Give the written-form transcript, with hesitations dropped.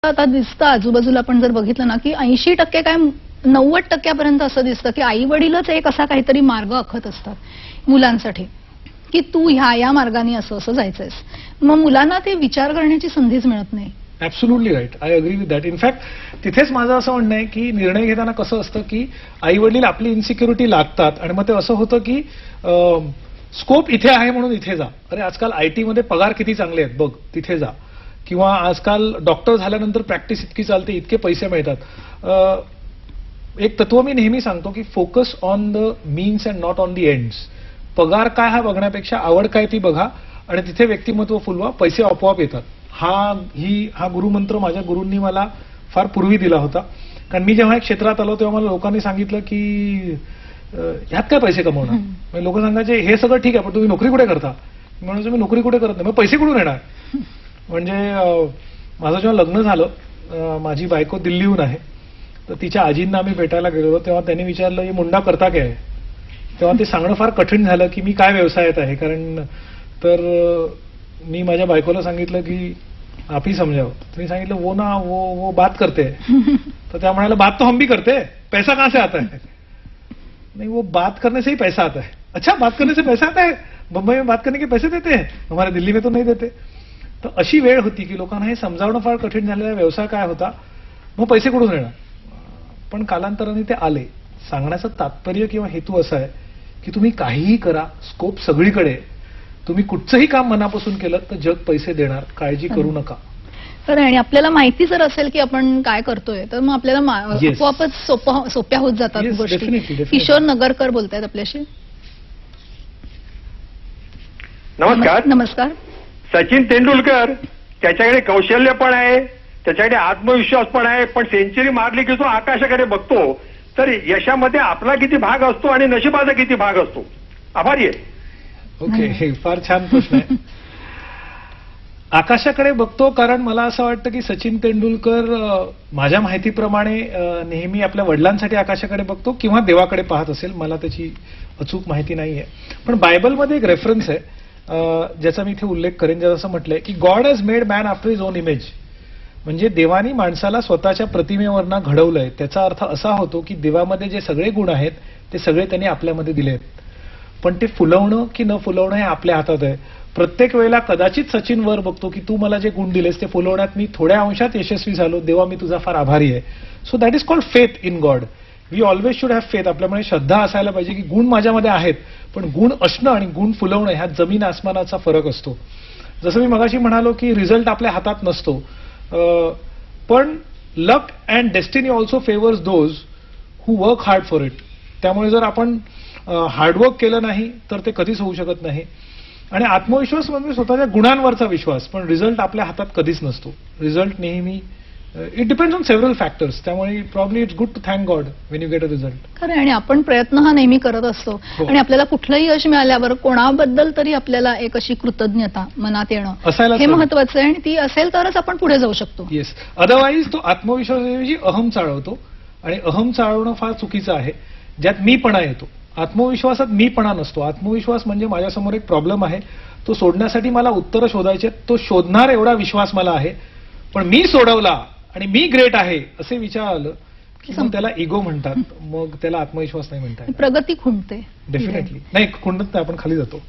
आता दिसतं आजूबाजूला आपण जर बघितलं ना की 80% काय 90% असं दिसतं की आई वडीलच एक असा काहीतरी मार्ग आखत असतात मुलांसाठी की तू ह्या मार्गाने असं जायचंयस. मग मुलांना ते विचार करण्याची संधीच मिळत नाही. Absolutely right. I agree with that. In fact तिथेच माझं असं म्हणणं आहे की निर्णय घेताना कसं असतं की आई वडील आपली इन्सिक्युरिटी लागतात आणि मग ते असं होतं की स्कोप इथे आहे म्हणून इथे जा. अरे आजकाल आयटी मध्ये पगार किती चांगले आहेत बघ, तिथे जा. किंवा आजकाल डॉक्टर झाल्यानंतर प्रॅक्टिस इतकी चालते, इतके पैसे मिळतात. एक तत्व मी नेहमी सांगतो की focus on the means and not on the ends. पगार काय हा बघण्यापेक्षा आवड काय ती बघा आणि तिथे व्यक्तिमत्व फुलवा, पैसे आपोआप येतात. हा गुरुमंत्र माझ्या गुरूंनी मला फार पूर्वी दिला होता. कारण मी जेव्हा एक क्षेत्रात आलो तेव्हा मला लोकांनी सांगितलं की ह्यात काय पैसे कमवणार. लोक सांगायचे हे सगळं ठीक आहे पण तुम्ही नोकरी कुठे करता. म्हणून मी नोकरी कुठे करत नाही, मग पैसे कुठून येणार. म्हणजे माझं जेव्हा लग्न झालं, माझी बायको दिल्लीहून आहे, तर तिच्या आजींना आम्ही भेटायला गेलो तेव्हा त्यांनी विचारलं हे मुंडा करता काय. तेव्हा ते सांगणं फार कठीण झालं की मी काय व्यवसायात आहे. कारण तर मी माझ्या बायकोला सांगितलं की आप ही समजाओ. तुम्ही सांगितलं वो ना वो बात करते. तर त्या म्हणाला बात तो हम भी करते, पैसा कहां से आता है. नहीं वो बात करने से ही पैसा आता है. अच्छा बात करने से पैसा आता है, मुंबई में बात करने के पैसे देते हैं, हमारे दिल्ली में तो नहीं देते. तर अशी वेळ होती की लोकांना हे समजावणं फार कठीण झालेला. व्यवसाय काय होता, मग पैसे कुठून येणार. पण कालांतराने ते आले. सांगण्याचं तात्पर्य किंवा हेतू असा आहे की तुम्ही काहीही करा, स्कोप सगळीकडे. तुम्ही कुठचंही काम मनापासून केलं तर जग पैसे देणार, काळजी करू नका. खरं. आणि आपल्याला माहिती जर असेल की आपण काय करतोय तर मग आपल्याला आपोआपच सोप्या होत जातात गोष्टी. किशोर नगरकर बोलतायत आपल्याशी. नमस्कार. नमस्कार. सचिन तेंडुलकर, त्याच्याकडे कौशल्य पण आहे, त्याच्याकडे आत्मविश्वास पण आहे, पण सेंचुरी मारली की तो आकाशाकडे बघतो. तर यशामध्ये आपला किती भाग असतो आणि नशिबाचा किती भाग असतो. आभारी आहे. ओके, फार छान प्रश्न आहे. आकाशाकडे बघतो कारण मला असं वाटतं की सचिन तेंडुलकर माझ्या माहितीप्रमाणे नेहमी आपल्या वडिलांसाठी आकाशाकडे बघतो किंवा देवाकडे पाहत असेल. मला त्याची अचूक माहिती नाहीये. पण बायबलमध्ये एक रेफरन्स आहे ज्याचा मी इथे उल्लेख करेन. ज्याचं असं म्हटलंय की God has made man after his on image. म्हणजे देवानी माणसाला स्वतःच्या प्रतिमेवरनं घडवलंय. त्याचा अर्थ असा होतो की देवामध्ये जे सगळे गुण आहेत ते सगळे त्यांनी आपल्यामध्ये दिले आहेत. पण ते फुलवणं की न फुलवणं हे आपल्या हातात आहे. प्रत्येक वेळेला कदाचित सचिन वर बघतो की तू मला जे गुण दिलेस ते फुलवण्यात मी थोड्या अंशात यशस्वी झालो. देवा मी तुझा फार आभारी आहे. So that is called faith in God. We always should have faith. आपल्यामध्ये श्रद्धा असायला पाहिजे की गुण माझ्यामध्ये आहेत, पण गुण असणं आणि गुण फुलवणं ह्यात जमीन आसमानाचा फरक असतो. जसं मी मगाशी म्हणालो की रिझल्ट आपल्या हातात नसतो, पण luck and destiny also favours those who work hard for it. त्यामुळे जर आपण हार्डवर्क केलं नाही तर ते कधीच होऊ शकत नाही. आणि आत्मविश्वास म्हणजे स्वतःच्या गुणांवरचा विश्वास. पण रिझल्ट आपल्या हातात कधीच नसतो. रिझल्ट नेहमी it depends on several factors. त्यामुळे probably it's good to thank God when you get a result. खरं. आणि आपण प्रयत्न हा नेहमी करत असतो. आणि आपल्याला कुठलंही यश मिळाल्यावर कोणाबद्दल तरी आपल्याला एक अशी कृतज्ञता मनात येणं हे महत्वाचं आहे. आणि ती असेल तरच आपण पुढे जाऊ शकतो. येस. अदरवाईज तो आत्मविश्वासाऐवजी अहम चाळवतो आणि अहम चाळवणं फार चुकीचं आहे. ज्यात मीपणा येतो. आत्मविश्वासात मीपणा नसतो. आत्मविश्वास म्हणजे माझ्यासमोर एक प्रॉब्लेम आहे, तो सोडण्यासाठी मला उत्तरं शोधायचे, तो शोधणार एवढा विश्वास मला आहे. पण मी सोडवला आणि मी ग्रेट आहे असे विचार आलं की मग त्याला इगो म्हणतात. मग त्याला आत्मविश्वास नाही म्हणतात. प्रगती खुंटते. डेफिनेटली नाही खुंटत नाही, आपण खाली जातो.